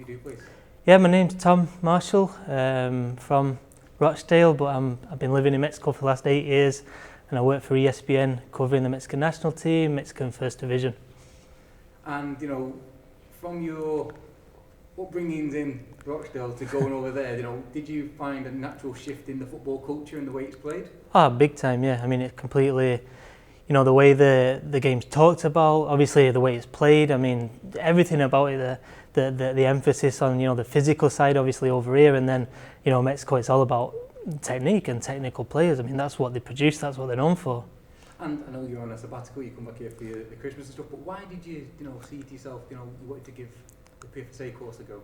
You do, please. Yeah, my name's Tom Marshall, from Rochdale, but I've been living in Mexico for the last 8 years, and I work for ESPN covering the Mexican national team, Mexican First Division. And from your upbringings in Rochdale to going over there, did you find a natural shift in the football culture and the way it's played? Big time, yeah. I mean, it completely, the way the game's talked about, obviously the way it's played. I mean, everything about it, the emphasis on the physical side, obviously over here, and then Mexico, it's all about technique and technical players. I mean, that's what they produce, that's what they're known for. And I know you're on a sabbatical, you come back here for the Christmas and stuff, but why did you see to yourself you wanted to give the PFSA course a go?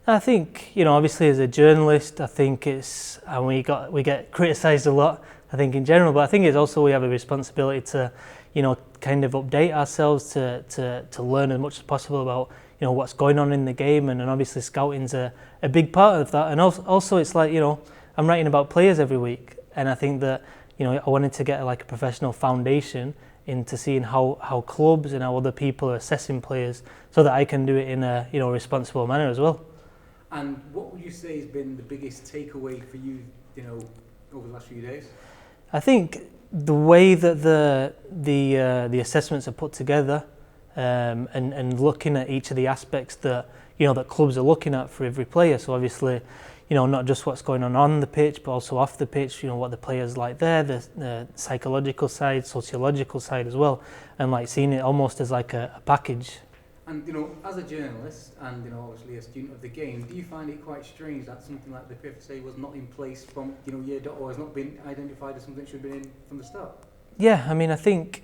I think obviously as a journalist, I think it's, and we get criticised a lot, I think in general, but I think it's also we have a responsibility to kind of update ourselves to learn as much as possible about what's going on in the game, and obviously scouting's a big part of that. And also it's like I'm writing about players every week, and I think that I wanted to get like a professional foundation into seeing how clubs and how other people are assessing players, so that I can do it in a responsible manner as well. And what would you say has been the biggest takeaway for you over the last few days? I think the way that the assessments are put together, and looking at each of the aspects that that clubs are looking at for every player. So obviously, not just what's going on the pitch, but also off the pitch. What the players like there, the psychological side, sociological side as well, and like seeing it almost as like a package. And as a journalist and obviously a student of the game, do you find it quite strange that something like the PFSA was not in place from year dot, or has not been identified as something that should have been in from the start? Yeah, I mean, I think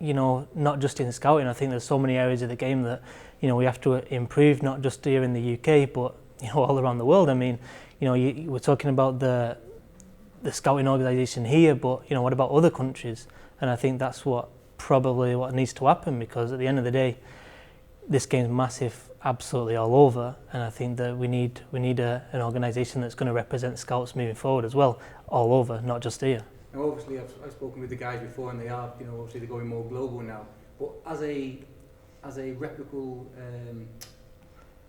not just in scouting. I think there's so many areas of the game that we have to improve, not just here in the UK, but all around the world. I mean, we're talking about the scouting organisation here, but what about other countries? And I think that's probably what needs to happen, because at the end of the day, this game's massive, absolutely all over, and I think that we need an organisation that's going to represent scouts moving forward as well, all over, not just here. Now, obviously, I've spoken with the guys before, and they are, obviously they're going more global now. But as a replicable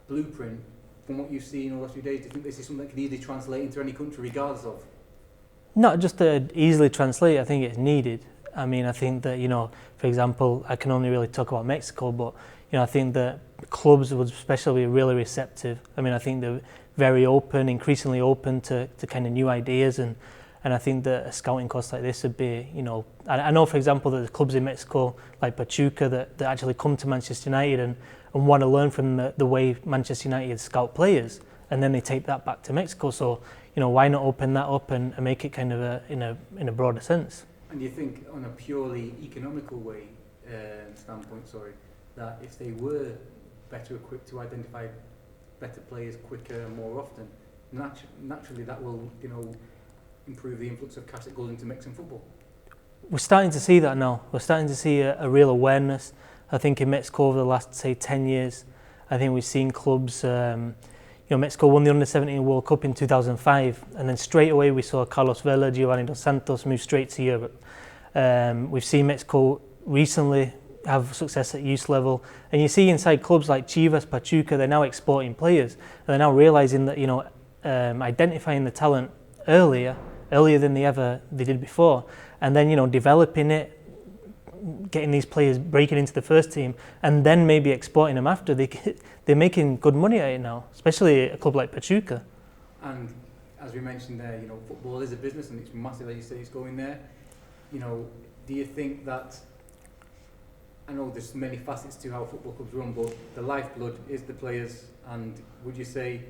blueprint, from what you've seen in the last few days, do you think this is something that can easily translate into any country, regardless of? Not just to easily translate. I think it's needed. I mean, I think that for example, I can only really talk about Mexico, but I think that clubs would especially be really receptive. I mean, I think they're very open, increasingly open to kind of new ideas, and I think that a scouting course like this would be, I know, for example, that there's clubs in Mexico like Pachuca that actually come to Manchester United and want to learn from the way Manchester United scout players, and then they take that back to Mexico. So, why not open that up and make it kind of in a broader sense? And you think, on a purely economical way standpoint, that if they were better equipped to identify better players quicker and more often, naturally that will, improve the influx of cash that goes into Mexican football? We're starting to see that now. We're starting to see a real awareness. I think in Mexico over the last, say, 10 years, I think we've seen clubs, Mexico won the Under-17 World Cup in 2005, and then straight away we saw Carlos Vela, Giovanni Dos Santos move straight to Europe. We've seen Mexico recently have success at youth level, and you see inside clubs like Chivas, Pachuca, they're now exporting players, and they're now realising that identifying the talent earlier than they did before, and then developing it, getting these players breaking into the first team, and then maybe exporting them after. They're making good money at it now, especially a club like Pachuca. And as we mentioned there, football is a business, and it's massive, as you say, it's going there. Do you think that, I know there's many facets to how football clubs run, but the lifeblood is the players, and would you say,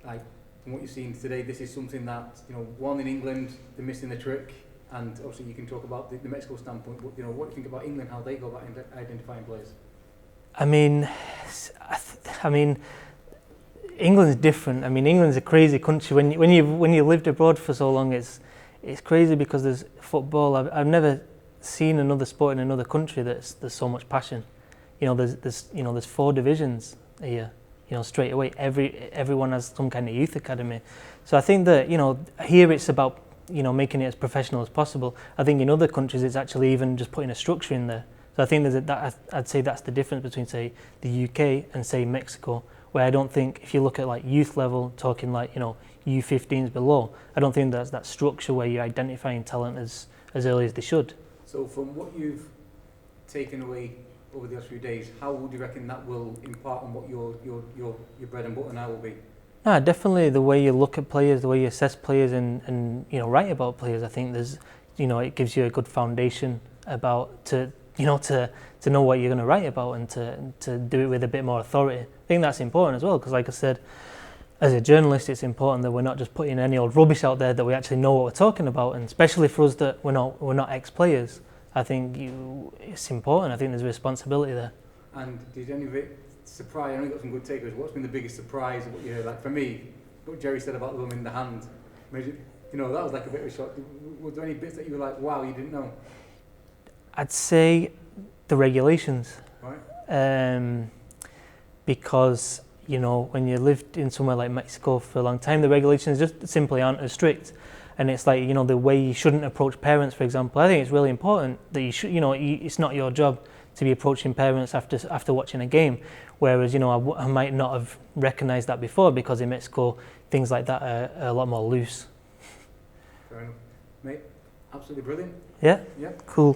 like, from what you've seen today, this is something that, one, in England, they're missing the trick, and obviously you can talk about the Mexico standpoint, but what do you think about England, how they go about identifying players? I mean, England's different. I mean, England's a crazy country. When you lived abroad for so long, it's crazy, because there's football. I've never seen another sport in another country there's so much passion. There's 4 divisions here. Straight away, everyone has some kind of youth academy. So I think that here it's about making it as professional as possible. I think in other countries it's actually even just putting a structure in there. So I think I'd say that's the difference between, say, the UK and, say, Mexico, where I don't think, if you look at like youth level, talking like, you know, U15s below, I don't think there's that structure where you're identifying talent as early as they should. So from what you've taken away over the last few days, how would you reckon that will impart on what your bread and butter now will be? Definitely the way you look at players, the way you assess players and you know, write about players, I think there's, you know, it gives you a good foundation about to know what you're going to write about and to do it with a bit more authority. I think that's important as well, because like I said, as a journalist, it's important that we're not just putting any old rubbish out there, that we actually know what we're talking about, and especially for us that we're not ex-players. I think it's important. I think there's a responsibility there. And did any of it surprise? I know you got some good takeaways. What's been the biggest surprise of what you heard? Like for me, what Jerry said about the woman in the hand, you know, that was like a bit of a shock. Was there any bits that you were like, wow, you didn't know? I'd say the regulations. Right. Because, you know, when you lived in somewhere like Mexico for a long time, the regulations just simply aren't as strict. And it's like, you know, the way you shouldn't approach parents, for example. I think it's really important that you should, you know, it's not your job to be approaching parents after watching a game. Whereas, you know, I might not have recognised that before, because in Mexico, things like that are a lot more loose. Fair enough. Mate, absolutely brilliant. Yeah? Yeah. Cool.